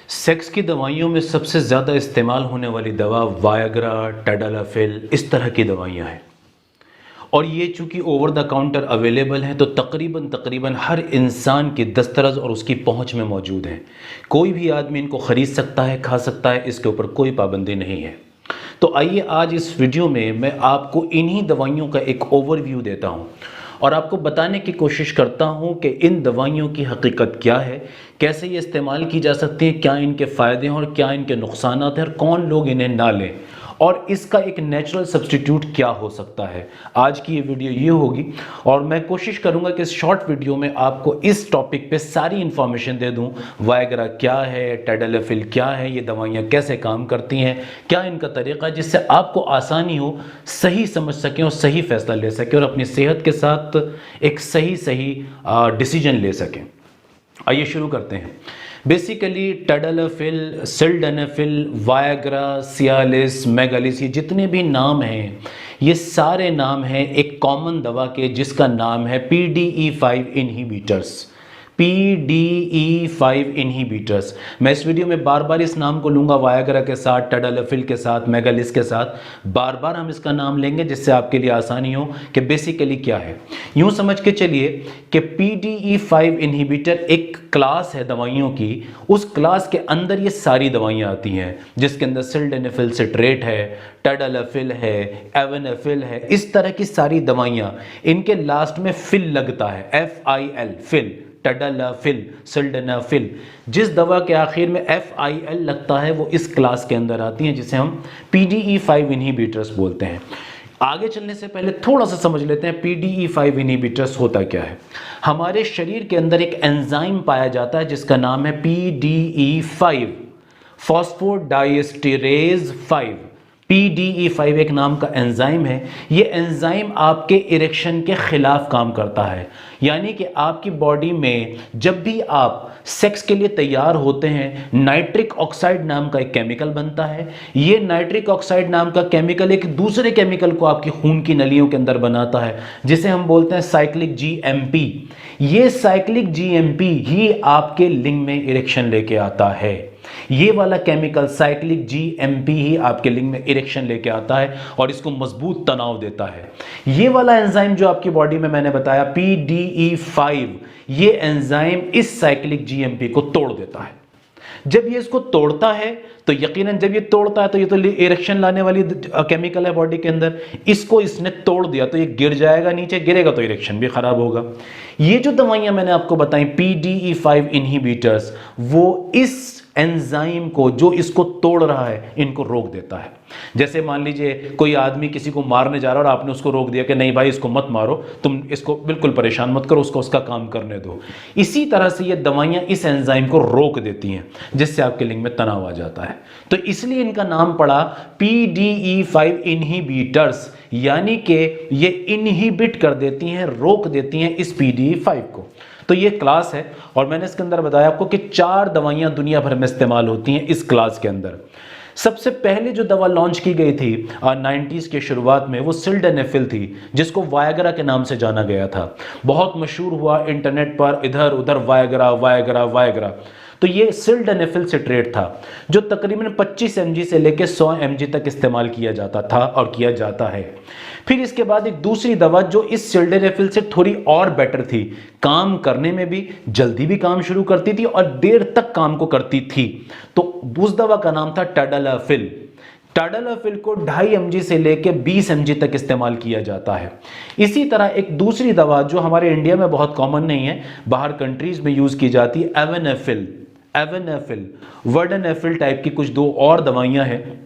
Sex की दवाइयों में सबसे ज़्यादा इस्तेमाल होने वाली दवा वायग्रा, टैडलाफिल इस तरह की दवाइयाँ हैं और ये चूँकि ओवर द काउंटर अवेलेबल हैं तो तकरीबन हर इंसान की दस्तरस और उसकी पहुँच में मौजूद हैं। कोई भी आदमी इनको ख़रीद सकता है, खा सकता है, इसके ऊपर कोई पाबंदी नहीं है। तो आइए आज इस वीडियो में मैं आपको इन्हीं दवाइयों का एक ओवरव्यू देता हूँ और आपको बताने की कोशिश करता हूँ कि इन दवाइयों की हकीकत क्या है, कैसे ये इस्तेमाल की जा सकती हैं, क्या इनके फ़ायदे हैं और क्या इनके नुकसान हैं और कौन लोग इन्हें ना लें और इसका एक नेचुरल सब्स्टिट्यूट क्या हो सकता है। आज की ये वीडियो ये होगी और मैं कोशिश करूंगा कि इस शॉर्ट वीडियो में आपको इस टॉपिक पे सारी इन्फॉर्मेशन दे दूं। वायग्रा क्या है, टैडलाफिल क्या है, ये दवाइयाँ कैसे काम करती हैं, क्या इनका तरीका है, जिससे आपको आसानी हो, सही समझ सकें और सही फैसला ले सकें और अपनी सेहत के साथ एक सही डिसीजन ले सकें। आइए शुरू करते हैं। Basically tadalafil, sildenafil, Viagra, Cialis, Megalis, ये जितने भी नाम हैं ये सारे नाम हैं एक कॉमन दवा के जिसका नाम है PDE5 इनहिबिटर्स। PDE5 inhibitors. मैं इस वीडियो में बार बार इस नाम को लूँगा, वायग्रा के साथ, टैडलाफिल के साथ, मेगालिस के साथ बार बार हम इसका नाम लेंगे जिससे आपके लिए आसानी हो कि बेसिकली क्या है। यूँ समझ के चलिए कि PDE5 इनहिबिटर एक क्लास है दवाइयों की, उस क्लास के अंदर ये सारी दवाइयाँ आती हैं जिसके अंदर सिल्डेनाफिल सिट्रेट है, टैडलाफिल है, एवेनाफिल है, इस तरह की सारी दवाइयाँ। इनके लास्ट में फिल लगता है, FIL, फिल, टैडलाफिल, सिल्डेनाफिल। जिस दवा के आखिर में FIL लगता है वो इस क्लास के अंदर आती हैं जिसे हम PDE5 इनहिबिटर्स बोलते हैं। आगे चलने से पहले थोड़ा सा समझ लेते हैं PDE5 इनहिबिटर्स होता क्या है। हमारे शरीर के अंदर एक एंजाइम पाया जाता है जिसका नाम है PDE5, फॉस्फोडाइएस्टेरेज 5। PDE5 एक नाम का एंजाइम है। ये एंजाइम आपके इरेक्शन के खिलाफ काम करता है, यानी कि आपकी बॉडी में जब भी आप सेक्स के लिए तैयार होते हैं नाइट्रिक ऑक्साइड नाम का एक केमिकल बनता है। ये नाइट्रिक ऑक्साइड नाम का केमिकल एक दूसरे केमिकल को आपकी खून की नलियों के अंदर बनाता है जिसे हम बोलते हैं साइक्लिक GMP। ये साइक्लिक GMP ही आपके लिंग में इरेक्शन लेके आता है। ये वाला केमिकल साइक्लिक GMP ही आपके लिंग में इरेक्शन लेके आता है और इसको मजबूत तनाव देता है। ये वाला एंजाइम जो आपकी बॉडी में मैंने बताया PDE5, ये एंजाइम इस साइक्लिक GMP को तोड़ देता है। जब ये इसको तोड़ता है तो यकीनन जब ये तोड़ता है तो ये तो इरेक्शन लाने वाली केमिकल है बॉडी के अंदर, इसको इसने तोड़ दिया तो ये गिर जाएगा नीचे, गिरेगा तो इरेक्शन भी खराब होगा। ये जो दवाइयां मैंने आपको बताई PDE5 इनहिबिटर्स, वो इस एंजाइम को जो इसको तोड़ रहा है इनको रोक देता है। जैसे मान लीजिए कोई आदमी किसी को मारने जा रहा है और आपने उसको रोक दिया कि नहीं भाई इसको मत मारो, तुम इसको बिल्कुल परेशान मत करो, उसको उसका काम करने दो। इसी तरह से ये दवाइयां इस एंजाइम को रोक देती हैं जिससे आपके लिंग में तनाव आ जाता है। तो इसलिए इनका नाम पड़ा PDE5 इनहिबिटर्स, यानी कि ये इनहिबिट कर देती हैं, रोक देती हैं इस PDE5 को। तो ये क्लास है और मैंने इसके अंदर बताया आपको कि 4 दवाइयां दुनिया भर में इस्तेमाल होती हैं इस क्लास के अंदर। सबसे पहले जो दवा लॉन्च की गई थी 90s के शुरुआत में वो सिल्डेनाफिल थी जिसको वायग्रा के नाम से जाना गया था। बहुत मशहूर हुआ इंटरनेट पर, इधर उधर वायग्रा वायग्रा वायग्रा। तो ये सिल्डेनाफिल सिट्रेट था जो तकरीबन 25 mg से लेकर 100 mg तक इस्तेमाल किया जाता था और किया जाता है। फिर इसके बाद एक दूसरी दवा जो इस सिल्डेनाफिल से थोड़ी और बेटर थी, काम करने में भी जल्दी भी काम शुरू करती थी और देर तक काम को करती थी, तो उस दवा का नाम था टैडलाफिल। टैडलाफिल को 2.5 mg से लेकर 20 mg तक इस्तेमाल किया जाता है। इसी तरह एक दूसरी दवा जो हमारे इंडिया में बहुत कॉमन नहीं है, बाहर कंट्रीज में यूज की जाती है, एवेनाफिल, वर्डेनाफिल टाइप की कुछ 2 और दवाइयां हैं।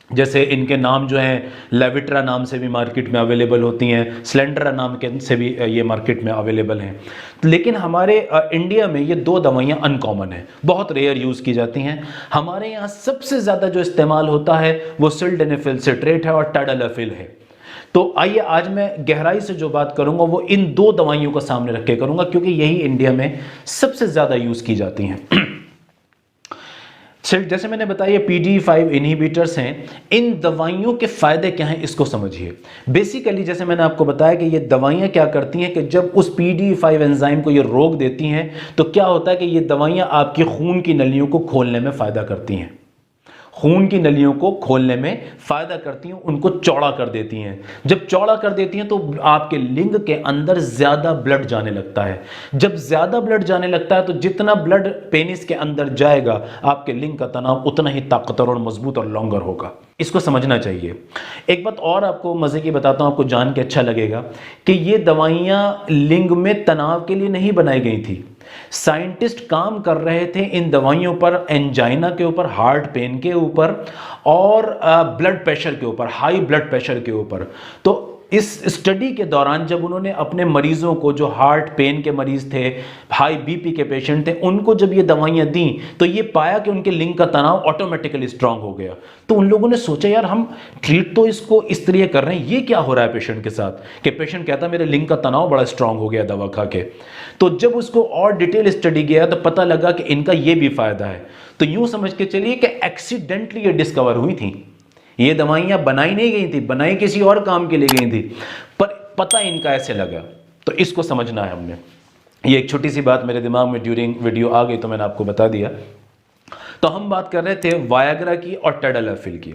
जैसे इनके नाम जो हैं लेविट्रा नाम से भी मार्केट में अवेलेबल होती हैं, स्लेंड्रा नाम के से भी ये मार्केट में अवेलेबल हैं। लेकिन हमारे इंडिया में ये 2 दवाइयां अनकॉमन हैं, बहुत रेयर यूज़ की जाती हैं। हमारे यहाँ सबसे ज़्यादा जो इस्तेमाल होता है वो सिल्डेनाफिल सिट्रेट है और टैडलाफिल है। तो आइए आज मैं गहराई से जो बात करूंगा वो इन 2 दवाइयों को सामने रख के करूंगा क्योंकि यही इंडिया में सबसे ज़्यादा यूज़ की जाती हैं। सिर्फ जैसे मैंने बताया PDE5 इनहिबिटर्स हैं, इन दवाइयों के फायदे क्या हैं इसको समझिए। बेसिकली जैसे मैंने आपको बताया कि ये दवाइयां क्या करती हैं कि जब उस PDE5 एंजाइम को ये रोक देती हैं तो क्या होता है कि ये दवाइयां आपकी खून की नलियों को खोलने में फायदा करती हैं, खून की नलियों को खोलने में फायदा करती हैं, उनको चौड़ा कर देती हैं। जब चौड़ा कर देती हैं तो आपके लिंग के अंदर ज्यादा ब्लड जाने लगता है। जब ज्यादा ब्लड जाने लगता है तो जितना ब्लड पेनिस के अंदर जाएगा आपके लिंग का तनाव उतना ही ताकतवर और मजबूत और लॉन्गर होगा। इसको समझना चाहिए। एक बात और आपको मजे की बताता हूं, आपको जान के अच्छा लगेगा कि ये दवाइयां लिंग में तनाव के लिए नहीं बनाई गई थी। साइंटिस्ट काम कर रहे थे इन दवाइयों पर एंजाइना के ऊपर, हार्ट पेन के ऊपर और ब्लड प्रेशर के ऊपर, हाई ब्लड प्रेशर के ऊपर। तो इस स्टडी के दौरान जब उन्होंने अपने मरीजों को, जो हार्ट पेन के मरीज थे, हाई बीपी के पेशेंट थे, उनको जब ये दवाइयां दी तो ये पाया कि उनके लिंग का तनाव ऑटोमेटिकली स्ट्रांग हो गया। तो उन लोगों ने सोचा यार हम ट्रीट तो इसको इस तरह कर रहे हैं, ये क्या हो रहा है पेशेंट के साथ, कि पेशेंट कहता मेरे लिंग का तनाव बड़ा स्ट्रांग हो गया दवा खा के। तो जब उसको और डिटेल स्टडी किया तो पता लगा कि इनका ये भी फायदा है। तो यूं समझ के चलिए कि एक्सीडेंटली ये डिस्कवर हुई थी, ये दवाइयां बनाई नहीं गई थी, बनाई किसी और काम के लिए गई थी, पर पता इनका ऐसे लगा। तो इसको समझना है हमने। ये एक छोटी सी बात मेरे दिमाग में ड्यूरिंग वीडियो आ गई तो मैंने आपको बता दिया। तो हम बात कर रहे थे वायग्रा की और टैडलाफिल की।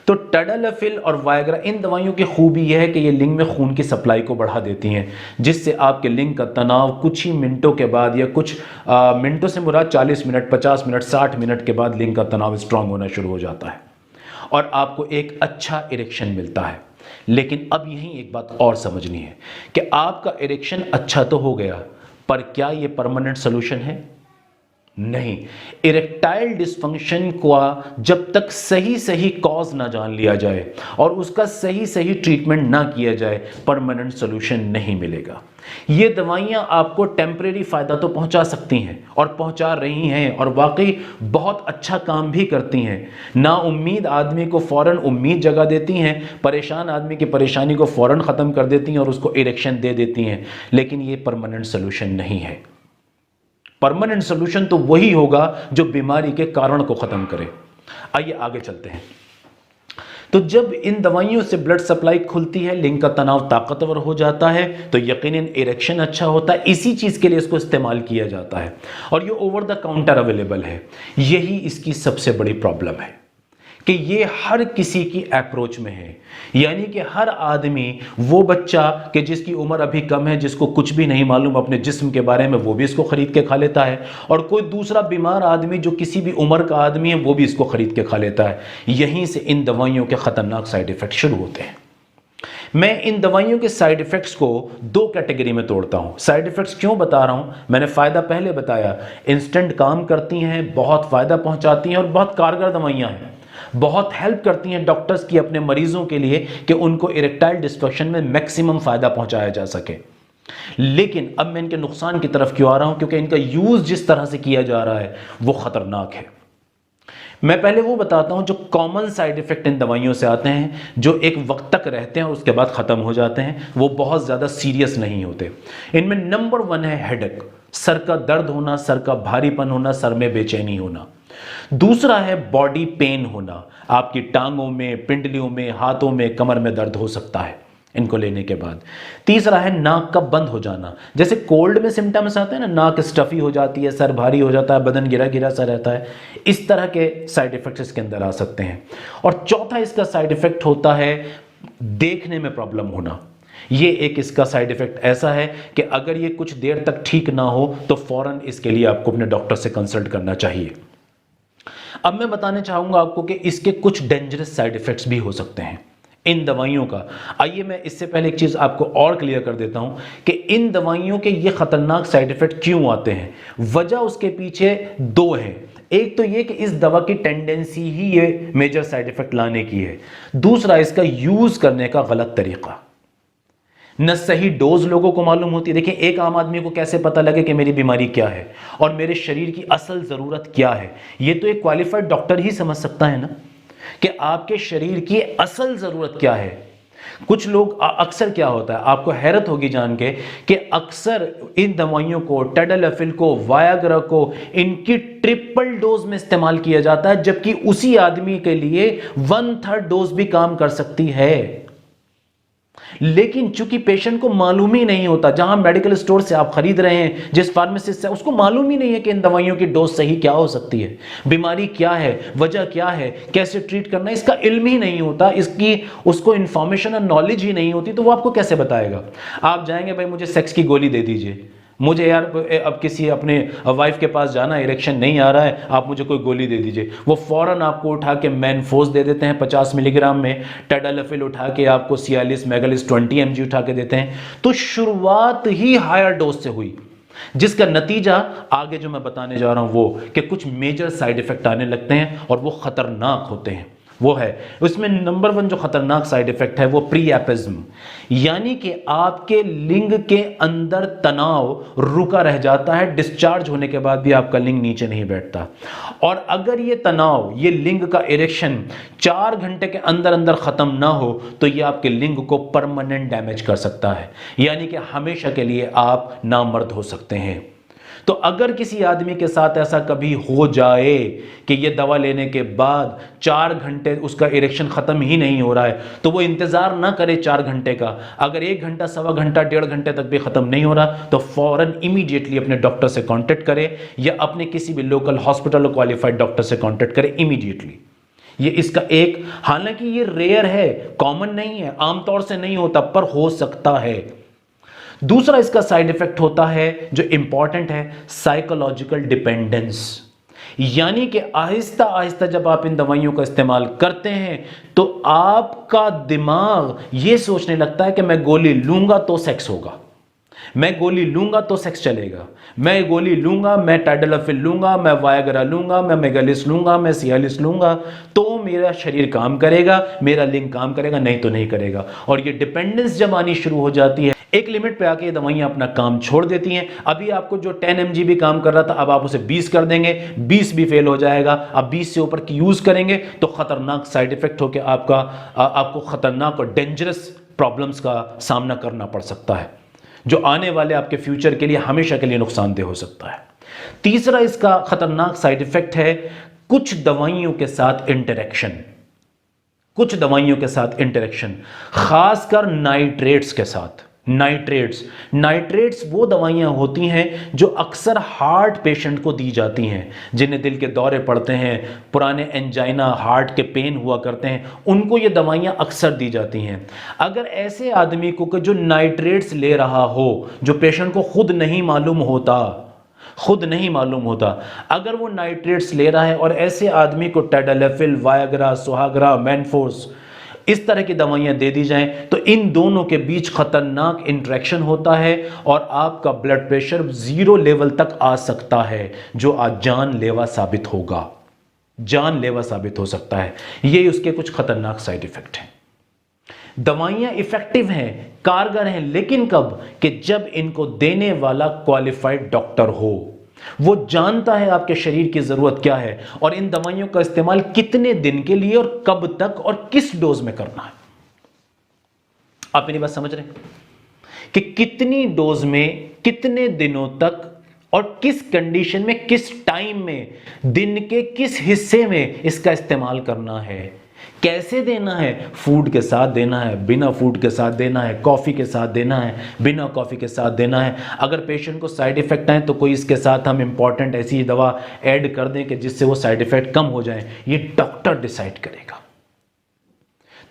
तो टैडलाफिल और वायग्रा, इन दवाइयों की खूबी यह है कि ये लिंग में खून की सप्लाई को बढ़ा देती हैं, जिससे आपके लिंग का तनाव कुछ ही मिनटों के बाद, या कुछ मिनटों से मुराद 40 मिनट, 50 मिनट, 60 मिनट के बाद लिंग का तनाव स्ट्रांग होना शुरू हो जाता है और आपको एक अच्छा इरेक्शन मिलता है। लेकिन अब यहीं एक बात और समझनी है कि आपका इरेक्शन अच्छा तो हो गया, पर क्या ये परमानेंट सॉल्यूशन है? नहीं। इरेक्टाइल डिस्फंक्शन का जब तक सही सही कॉज ना जान लिया जाए और उसका सही सही ट्रीटमेंट ना किया जाए, परमानेंट सॉल्यूशन नहीं मिलेगा। ये दवाइयां आपको टेम्परेरी फायदा तो पहुंचा सकती हैं और पहुंचा रही हैं, और वाकई बहुत अच्छा काम भी करती हैं। ना उम्मीद आदमी को फौरन उम्मीद जगा देती हैं, परेशान आदमी की परेशानी को फौरन ख़त्म कर देती हैं और उसको इरेक्शन दे देती हैं, लेकिन ये परमानेंट सॉल्यूशन नहीं है। परमानेंट सॉल्यूशन तो वही होगा जो बीमारी के कारण को खत्म करे। आइए आगे चलते हैं। तो जब इन दवाइयों से ब्लड सप्लाई खुलती है, लिंग का तनाव ताकतवर हो जाता है, तो यकीनन इरेक्शन अच्छा होता है। इसी चीज के लिए इसको इस्तेमाल किया जाता है और ये ओवर द काउंटर अवेलेबल है। यही इसकी सबसे बड़ी प्रॉब्लम है कि ये हर किसी की अप्रोच में है। यानी कि हर आदमी, वो बच्चा कि जिसकी उम्र अभी कम है, जिसको कुछ भी नहीं मालूम अपने जिस्म के बारे में, वो भी इसको खरीद के खा लेता है, और कोई दूसरा बीमार आदमी जो किसी भी उम्र का आदमी है वो भी इसको खरीद के खा लेता है। यहीं से इन दवाइयों के खतरनाक साइड इफेक्ट शुरू होते हैं। मैं इन दवाइयों के साइड इफेक्ट्स को दो कैटेगरी में तोड़ता हूं। साइड इफेक्ट्स क्यों बता रहा हूं? मैंने फायदा पहले बताया, इंस्टेंट काम करती हैं, बहुत फायदा पहुंचाती हैं और बहुत कारगर दवाइयां हैं, बहुत हेल्प करती हैं डॉक्टर्स की अपने मरीजों के लिए कि उनको इरेक्टाइल डिस्फंक्शन में मैक्सिमम फायदा पहुंचाया जा सके। लेकिन अब मैं इनके नुकसान की तरफ क्यों आ रहा हूं? क्योंकि इनका यूज जिस तरह से किया जा रहा है वो खतरनाक है। मैं पहले वो बताता हूं जो कॉमन साइड इफेक्ट इन दवाइयों से आते हैं, जो एक वक्त तक रहते हैं और उसके बाद खत्म हो जाते हैं, वो बहुत ज्यादा सीरियस नहीं होते। इनमें नंबर 1 है हेडेक, सर का दर्द होना, सर का भारीपन होना, सर में बेचैनी होना। दूसरा है बॉडी पेन होना, आपकी टांगों में, पिंडलियों में, हाथों में, कमर में दर्द हो सकता है इनको लेने के बाद। तीसरा है नाक का बंद हो जाना, जैसे कोल्ड में सिम्टम्स आते हैं ना, नाक स्टफी हो जाती है, सर भारी हो जाता है, बदन गिरा गिरा सा रहता है, इस तरह के साइड इफेक्ट्स इसके अंदर आ सकते हैं। और चौथा इसका साइड इफेक्ट होता है देखने में प्रॉब्लम होना। ये एक इसका साइड इफेक्ट ऐसा है कि अगर ये कुछ देर तक ठीक ना हो तो फौरन इसके लिए आपको अपने डॉक्टर से कंसल्ट करना चाहिए। अब मैं बताने चाहूंगा आपको कि इसके कुछ डेंजरस साइड इफेक्ट्स भी हो सकते हैं इन दवाइयों का। आइए मैं इससे पहले एक चीज आपको और क्लियर कर देता हूं कि इन दवाइयों के ये खतरनाक साइड इफेक्ट क्यों आते हैं। वजह उसके पीछे दो है। एक तो ये कि इस दवा की टेंडेंसी ही ये मेजर साइड इफेक्ट लाने की है, दूसरा इसका यूज करने का गलत तरीका। न सही डोज लोगों को मालूम होती है। देखिए, एक आम आदमी को कैसे पता लगे कि मेरी बीमारी क्या है और मेरे शरीर की असल जरूरत क्या है? ये तो एक क्वालिफाइड डॉक्टर ही समझ सकता है ना कि आपके शरीर की असल जरूरत क्या है। कुछ लोग अक्सर क्या होता है, आपको हैरत होगी जान के कि अक्सर इन दवाइयों को, टैडलाफिल को, वायाग्रा को, इनकी ट्रिपल डोज में इस्तेमाल किया जाता है, जबकि उसी आदमी के लिए 1/3 डोज भी काम कर सकती है। लेकिन चूंकि पेशेंट को मालूम ही नहीं होता, जहां मेडिकल स्टोर से आप खरीद रहे हैं, जिस फार्मासिस्ट से, उसको मालूम ही नहीं है कि इन दवाइयों की डोज सही क्या हो सकती है, बीमारी क्या है, वजह क्या है, कैसे ट्रीट करना है, इसका इल्म ही नहीं होता, इसकी उसको इंफॉर्मेशन और नॉलेज ही नहीं होती, तो वो आपको कैसे बताएगा। आप जाएंगे, भाई मुझे सेक्स की गोली दे दीजिए, मुझे यार अब किसी अपने वाइफ के पास जाना, इरेक्शन नहीं आ रहा है, आप मुझे कोई गोली दे दीजिए, वो फौरन आपको उठा के मैनफोर्स दे देते हैं 50 मिलीग्राम में, टैडलाफिल उठा के आपको सियालिस मेगालिस 20 mg उठा के देते हैं। तो शुरुआत ही हायर डोज से हुई, जिसका नतीजा आगे जो मैं बताने जा रहा हूं वो कि कुछ मेजर साइड इफेक्ट आने लगते हैं और वो खतरनाक होते हैं। वो है, उसमें नंबर 1 जो खतरनाक साइड इफेक्ट है वो प्रीएपिज्म, यानी कि आपके लिंग के अंदर तनाव रुका रह जाता है, डिस्चार्ज होने के बाद भी आपका लिंग नीचे नहीं बैठता। और अगर ये तनाव, ये लिंग का इरेक्शन 4 घंटे के अंदर अंदर खत्म ना हो तो ये आपके लिंग को परमानेंट डैमेज कर सकता है, यानी कि हमेशा के लिए आप नामर्द हो सकते हैं। तो अगर किसी आदमी के साथ ऐसा कभी हो जाए कि ये दवा लेने के बाद 4 घंटे उसका इरेक्शन खत्म ही नहीं हो रहा है, तो वो इंतजार ना करे 4 घंटे का। अगर 1 घंटा, सवा घंटा, 1.5 घंटे तक भी खत्म नहीं हो रहा तो फौरन इमीडिएटली अपने डॉक्टर से कांटेक्ट करे या अपने किसी भी लोकल हॉस्पिटल क्वालिफाइड डॉक्टर से कांटेक्ट करे इमीडिएटली। ये इसका एक, हालांकि ये रेयर है, कॉमन नहीं है, आमतौर से नहीं होता, पर हो सकता है। दूसरा इसका साइड इफेक्ट होता है जो इंपॉर्टेंट है, साइकोलॉजिकल डिपेंडेंस, यानी कि आहिस्ता आहिस्ता जब आप इन दवाइयों का इस्तेमाल करते हैं तो आपका दिमाग ये सोचने लगता है कि मैं गोली लूंगा तो सेक्स होगा, मैं गोली लूंगा तो सेक्स चलेगा, मैं गोली लूंगा, मैं टैडलाफिल लूंगा, मैं वायाग्रा लूंगा, मैं मेगालिस लूंगा, मैं सियालिस लूंगा तो मेरा शरीर काम करेगा, मेरा लिंग काम करेगा, नहीं तो नहीं करेगा। और ये डिपेंडेंस जब आनी शुरू हो जाती है, एक लिमिट पे आके ये दवाइयां अपना काम छोड़ देती हैं। अभी आपको जो 10 mg भी काम कर रहा था, अब आप उसे 20 कर देंगे, 20 भी फेल हो जाएगा। अब 20 से ऊपर की यूज करेंगे तो खतरनाक साइड इफेक्ट होकर आपको खतरनाक और डेंजरस प्रॉब्लम्स का सामना करना पड़ सकता है, जो आने वाले आपके फ्यूचर के लिए हमेशा के लिए नुकसानदेह हो सकता है। तीसरा इसका खतरनाक साइड इफेक्ट है कुछ दवाइयों के साथ इंटरेक्शन, कुछ दवाइयों के साथ इंटरेक्शन, खासकर नाइट्रेट्स के साथ। नाइट्रेट्स वो दवाइयां होती हैं जो अक्सर हार्ट पेशेंट को दी जाती हैं, जिन्हें दिल के दौरे पड़ते हैं, पुराने एंजाइना, हार्ट के पेन हुआ करते हैं, उनको ये दवाइयां अक्सर दी जाती हैं। अगर ऐसे आदमी को जो नाइट्रेट्स ले रहा हो, जो पेशेंट को खुद नहीं मालूम होता, अगर वो नाइट्रेट्स ले रहा है और ऐसे आदमी को टैडलाफिल, वायाग्रा, सुहाग्रा, मैनफोर्स इस तरह की दवाइयां दे दी जाएं तो इन दोनों के बीच खतरनाक इंटरेक्शन होता है और आपका ब्लड प्रेशर 0 लेवल तक आ सकता है, जो आज जानलेवा साबित होगा, जानलेवा साबित हो सकता है। ये उसके कुछ खतरनाक साइड इफेक्ट हैं। दवाइयां इफेक्टिव हैं, कारगर हैं, लेकिन कब? कि जब इनको देने वाला क्वालिफाइड डॉक्टर हो, वो जानता है आपके शरीर की जरूरत क्या है और इन दवाइयों का इस्तेमाल कितने दिन के लिए और कब तक और किस डोज में करना है। आप मेरी बात समझ रहे हैं कि कितनी डोज में, कितने दिनों तक और किस कंडीशन में, किस टाइम में, दिन के किस हिस्से में इसका इस्तेमाल करना है, कैसे देना है, फूड के साथ देना है, बिना फूड के साथ देना है, कॉफ़ी के साथ देना है, बिना कॉफ़ी के साथ देना है। अगर पेशेंट को साइड इफ़ेक्ट आए तो कोई इसके साथ हम इंपॉर्टेंट ऐसी दवा ऐड कर दें कि जिससे वो साइड इफ़ेक्ट कम हो जाए, ये डॉक्टर डिसाइड करेगा।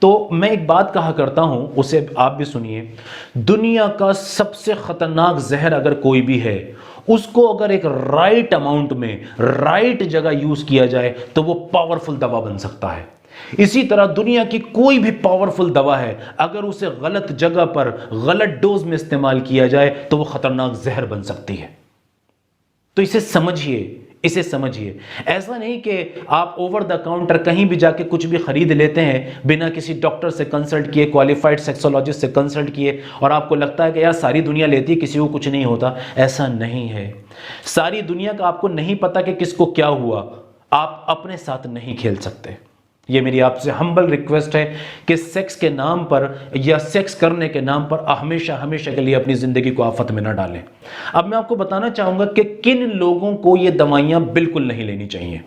तो मैं एक बात कहा करता हूं, उसे आप भी सुनिए, दुनिया का सबसे खतरनाक जहर अगर कोई भी है, उसको अगर एक राइट अमाउंट में, राइट जगह यूज किया जाए तो वो पावरफुल दवा बन सकता है। इसी तरह दुनिया की कोई भी पावरफुल दवा है, अगर उसे गलत जगह पर, गलत डोज में इस्तेमाल किया जाए तो वो खतरनाक जहर बन सकती है। तो इसे समझिए। ऐसा नहीं कि आप ओवर द काउंटर कहीं भी जाके कुछ भी खरीद लेते हैं बिना किसी डॉक्टर से कंसल्ट किए, क्वालिफाइड सेक्सोलॉजिस्ट से कंसल्ट किए, और आपको लगता है कि यार सारी दुनिया लेती है, किसी को कुछ नहीं होता। ऐसा नहीं है। सारी दुनिया का आपको नहीं पता कि किसको क्या हुआ, आप अपने साथ नहीं खेल सकते। ये मेरी आपसे हम्बल रिक्वेस्ट है कि सेक्स के नाम पर या सेक्स करने के नाम पर हमेशा हमेशा के लिए अपनी ज़िंदगी को आफत में ना डालें। अब मैं आपको बताना चाहूँगा कि किन लोगों को ये दवाइयाँ बिल्कुल नहीं लेनी चाहिए,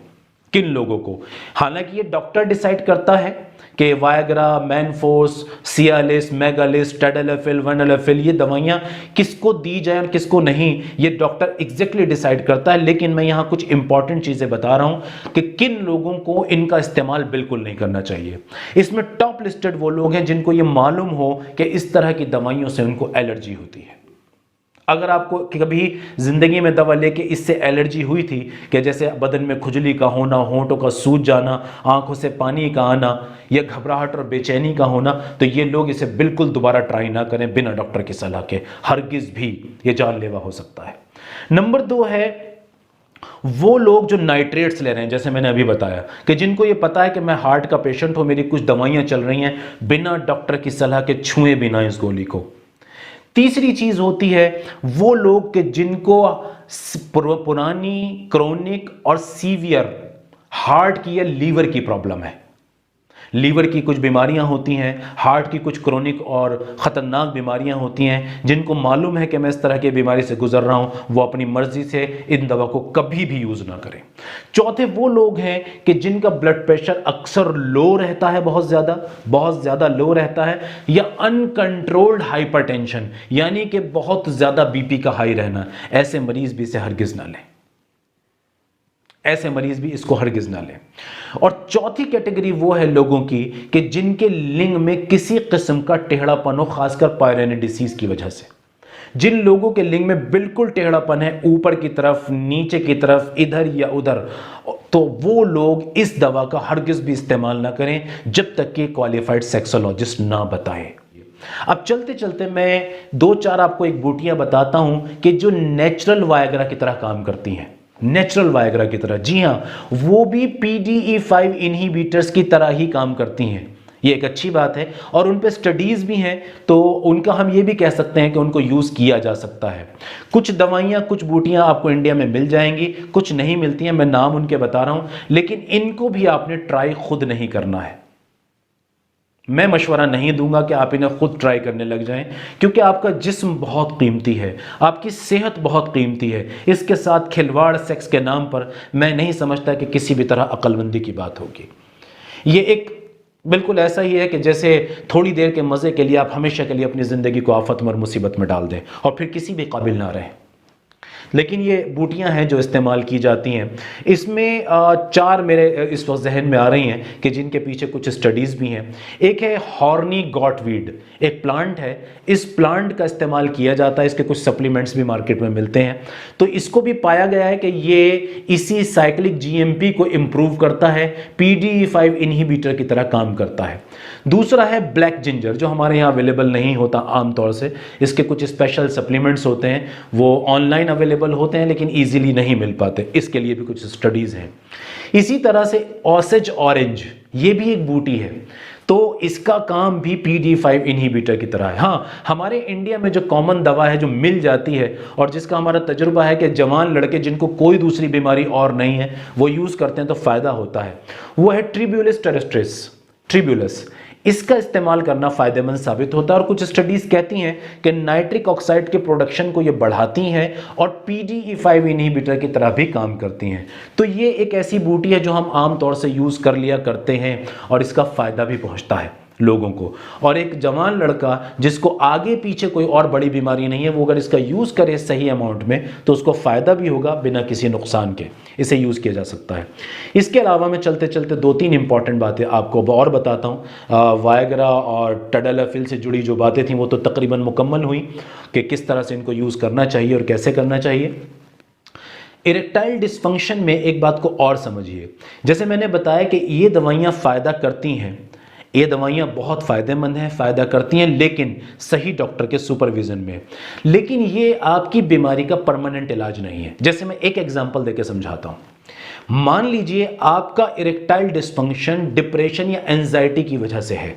किन लोगों को। हालांकि ये डॉक्टर डिसाइड करता है कि वायग्रा, मैनफोर्स, सियालिस, मेगालिस, टेडलफिल, वनलफिल ये दवाइयाँ किसको दी जाए और किसको नहीं, ये डॉक्टर एग्जैक्टली डिसाइड करता है। लेकिन मैं यहाँ कुछ इंपॉर्टेंट चीज़ें बता रहा हूँ कि किन लोगों को इनका इस्तेमाल बिल्कुल नहीं करना चाहिए। इसमें टॉप लिस्टेड वो लोग हैं जिनको ये मालूम हो कि इस तरह की दवाइयों से उनको एलर्जी होती है। अगर आपको कभी जिंदगी में दवा लेके इससे एलर्जी हुई थी कि जैसे बदन में खुजली का होना, होंठों का सूज जाना, आंखों से पानी का आना या घबराहट और बेचैनी का होना, तो ये लोग इसे बिल्कुल दोबारा ट्राई ना करें बिना डॉक्टर की सलाह के, हरगिज भी, ये जानलेवा हो सकता है। नंबर 2 है वो लोग जो नाइट्रेट्स ले रहे हैं, जैसे मैंने अभी बताया कि जिनको ये पता है कि मैं हार्ट का पेशेंट हूं, मेरी कुछ दवाइयां चल रही हैं, बिना डॉक्टर की सलाह के छुए बिना इस गोली को। तीसरी चीज होती है वो लोग के जिनको पुरानी क्रोनिक और सीवियर हार्ट की या लीवर की प्रॉब्लम है। लीवर की कुछ बीमारियां होती हैं, हार्ट की कुछ क्रोनिक और ख़तरनाक बीमारियां होती हैं, जिनको मालूम है कि मैं इस तरह की बीमारी से गुजर रहा हूं, वो अपनी मर्जी से इन दवा को कभी भी यूज़ ना करें। चौथे वो लोग हैं कि जिनका ब्लड प्रेशर अक्सर लो रहता है, बहुत ज़्यादा लो रहता है, या अनकंट्रोल्ड हाइपरटेंशन यानी कि बहुत ज़्यादा बीपी का हाई रहना, ऐसे मरीज भी इसे हरगिज़ ना लें, ऐसे मरीज भी इसको हरगिज ना लें। और चौथी कैटेगरी वो है लोगों की कि जिनके लिंग में किसी किस्म का टेढ़ापन हो, खासकर पायरेनी डिसीज की वजह से। जिन लोगों के लिंग में बिल्कुल टेढ़ापन है, ऊपर की तरफ, नीचे की तरफ, इधर या उधर, तो वो लोग इस दवा का हरगिज भी इस्तेमाल ना करें जब तक कि क्वालिफाइड सेक्सोलॉजिस्ट ना बताए। अब चलते चलते मैं 2-4 आपको एक बूटियां बताता हूं कि जो नेचुरल वायग्रा की तरह काम करती हैं, नेचुरल वायग्रा की तरह। जी हां, वो भी PDE5 इनहिबिटर्स की तरह ही काम करती हैं। ये एक अच्छी बात है और उन पे स्टडीज भी हैं, तो उनका हम ये भी कह सकते हैं कि उनको यूज किया जा सकता है। कुछ दवाइयां, कुछ बूटियां आपको इंडिया में मिल जाएंगी, कुछ नहीं मिलती हैं, मैं नाम उनके बता रहा हूं, लेकिन इनको भी आपने ट्राई खुद नहीं करना है। मैं मशवरा नहीं दूंगा कि आप इन्हें खुद ट्राई करने लग जाएं, क्योंकि आपका जिस्म बहुत कीमती है, आपकी सेहत बहुत कीमती है। इसके साथ खिलवाड़ सेक्स के नाम पर मैं नहीं समझता कि किसी भी तरह अक्लमंदी की बात होगी। ये एक बिल्कुल ऐसा ही है कि जैसे थोड़ी देर के मज़े के लिए आप हमेशा के लिए अपनी ज़िंदगी को आफत में और मुसीबत में डाल दें और फिर किसी भी काबिल ना रहें। लेकिन ये बूटियां हैं जो इस्तेमाल की जाती हैं। इसमें 4 मेरे इस वक्त जहन में आ रही हैं कि जिनके पीछे कुछ स्टडीज़ भी हैं। एक है हॉर्नी गॉटवीड, एक प्लांट है, इस प्लांट का इस्तेमाल किया जाता है, इसके कुछ सप्लीमेंट्स भी मार्केट में मिलते हैं। तो इसको भी पाया गया है कि ये इसी साइक्लिक GMP को इम्प्रूव करता है, PDE5 इनहिबिटर की तरह काम करता है। दूसरा है ब्लैक जिंजर, जो हमारे यहाँ अवेलेबल नहीं होता आमतौर से, इसके कुछ स्पेशल सप्लीमेंट्स होते हैं, वो ऑनलाइन अवेलेबल होते हैं लेकिन इजीली नहीं मिल पाते, इसके लिए भी कुछ स्टडीज़ हैं। इसी तरह से ऑसेज ऑरेंज, ये भी एक बूटी है, तो इसका काम भी PDE5 इनहिबिटर की तरह है। हाँ, हमारे इंडिया में जो कॉमन दवा है जो मिल जाती है और जिसका हमारा तजुर्बा है कि जवान लड़के जिनको कोई दूसरी बीमारी और नहीं है वो यूज़ करते हैं तो फ़ायदा होता है, वो है ट्रिब्यूलिस टेरेस्ट्रिस, ट्रिब्यूलिस। इसका इस्तेमाल करना फ़ायदेमंद साबित होता है और कुछ स्टडीज़ कहती हैं कि नाइट्रिक ऑक्साइड के प्रोडक्शन को ये बढ़ाती हैं और PDE5 इनहिबिटर की तरह भी काम करती हैं। तो ये एक ऐसी बूटी है जो हम आम तौर से यूज़ कर लिया करते हैं और इसका फ़ायदा भी पहुंचता है लोगों को। और एक जवान लड़का जिसको आगे पीछे कोई और बड़ी बीमारी नहीं है, वो अगर इसका यूज़ करे सही अमाउंट में तो उसको फ़ायदा भी होगा बिना किसी नुकसान के, इसे यूज़ किया जा सकता है। इसके अलावा मैं चलते चलते 2-3 इंपॉर्टेंट बातें आपको और बताता हूँ। वायग्रा और टैडलाफिल से जुड़ी जो बातें थी वो तो तकरीबन मुकम्मल हुई कि किस तरह से इनको यूज़ करना चाहिए और कैसे करना चाहिए। इरेक्टाइल डिस्फंक्शन में एक बात को और समझिए, जैसे मैंने बताया कि ये दवाइयाँ फ़ायदा करती हैं, ये दवाइयाँ बहुत फ़ायदेमंद हैं, फ़ायदा करती हैं, लेकिन सही डॉक्टर के सुपरविज़न में। लेकिन ये आपकी बीमारी का परमानेंट इलाज नहीं है। जैसे मैं एक एग्जांपल देकर समझाता हूँ। मान लीजिए आपका इरेक्टाइल डिस्फंक्शन डिप्रेशन या एंजाइटी की वजह से है,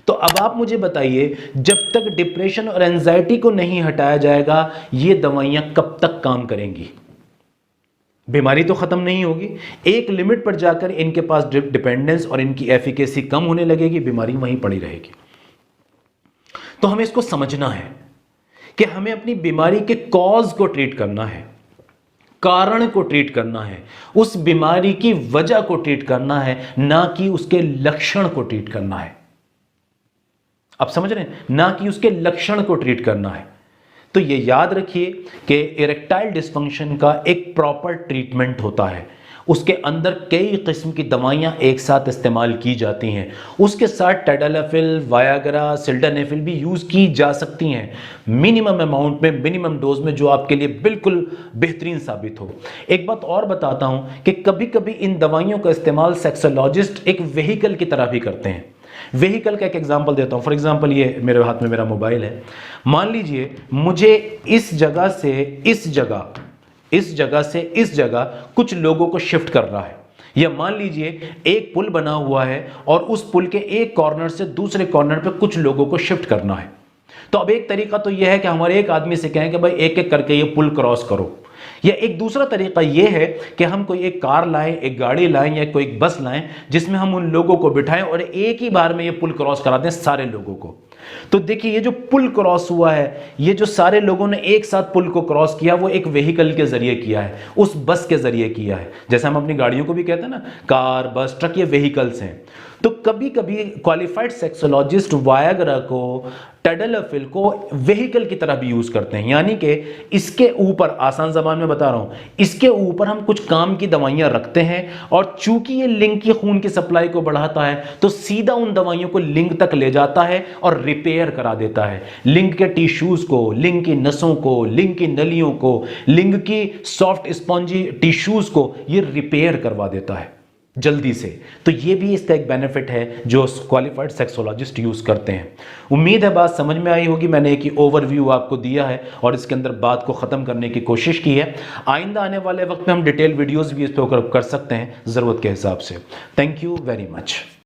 तो अब आप मुझे बताइए जब तक डिप्रेशन और एंजाइटी को नहीं हटाया जाएगा ये दवाइयाँ कब तक काम करेंगी? बीमारी तो ख़त्म नहीं होगी, एक लिमिट पर जाकर इनके पास डिपेंडेंस और इनकी एफिकेसी कम होने लगेगी, बीमारी वहीं पड़ी रहेगी। तो हमें इसको समझना है कि हमें अपनी बीमारी के कॉज को ट्रीट करना है, कारण को ट्रीट करना है, उस बीमारी की वजह को ट्रीट करना है, ना कि उसके लक्षण को ट्रीट करना है। आप समझ रहे हैं, ना कि उसके लक्षण को ट्रीट करना है। तो ये याद रखिए कि इरेक्टाइल डिस्फंक्शन का एक प्रॉपर ट्रीटमेंट होता है, उसके अंदर कई किस्म की दवाइयां एक साथ इस्तेमाल की जाती हैं, उसके साथ टैडलाफिल, वायाग्रा, सिल्डेनाफिल भी यूज़ की जा सकती हैं मिनिमम अमाउंट में, मिनिमम डोज में, जो आपके लिए बिल्कुल बेहतरीन साबित हो। एक बात और बताता हूं कि कभी कभी इन दवाइयों का इस्तेमाल सेक्सोलॉजिस्ट एक व्हीकल की तरह भी करते हैं। व्हीकल का एक एग्जांपल देता हूं। फॉर एग्जांपल, ये मेरे हाथ में मेरा मोबाइल है। मान लीजिए मुझे इस जगह से इस जगह कुछ लोगों को शिफ्ट करना है, या मान लीजिए एक पुल बना हुआ है और उस पुल के एक कॉर्नर से दूसरे कॉर्नर पे कुछ लोगों को शिफ्ट करना है। तो अब एक तरीका तो यह है कि हमारे एक आदमी से कहें कि भाई एक एक करके ये पुल क्रॉस करो, या एक दूसरा तरीका यह है कि हम कोई एक कार लाएं, एक गाड़ी लाएं या कोई एक बस लाएं जिसमें हम उन लोगों को बिठाएं और एक ही बार में ये पुल क्रॉस करा दें सारे लोगों को। तो देखिए, ये जो पुल क्रॉस हुआ है, ये जो सारे लोगों ने एक साथ पुल को क्रॉस किया, वो एक व्हीकल के जरिए किया है, उस बस के जरिए किया है। जैसे हम अपनी गाड़ियों को भी कहते हैं ना, कार, बस, ट्रक, ये व्हीकल्स हैं। तो कभी कभी क्वालिफाइड सेक्सोलॉजिस्ट वायाग्रा को, टैडलाफिल को व्हीकल की तरह भी यूज करते हैं, यानी कि इसके ऊपर, आसान जबान में बता रहा हूं, इसके ऊपर हम कुछ काम की दवाइयां रखते हैं और चूंकि ये लिंग की खून की सप्लाई को बढ़ाता है, तो सीधा उन दवाइयों को लिंग तक ले जाता है और रिपेयर करा देता है। लिंग के टिश्यूज को, लिंग की नसों को, लिंग की नलियों को, लिंग की सॉफ्ट स्पॉन्जी टिश्यूज को ये रिपेयर करवा देता है जल्दी से। तो ये भी इसका एक बेनिफिट है जो क्वालिफाइड सेक्सोलॉजिस्ट यूज करते हैं। उम्मीद है बात समझ में आई होगी। मैंने एक ओवरव्यू आपको दिया है और इसके अंदर बात को ख़त्म करने की कोशिश की है। आइंदा आने वाले वक्त में हम डिटेल वीडियोस भी इस पर कर सकते हैं ज़रूरत के हिसाब से। Thank you very much.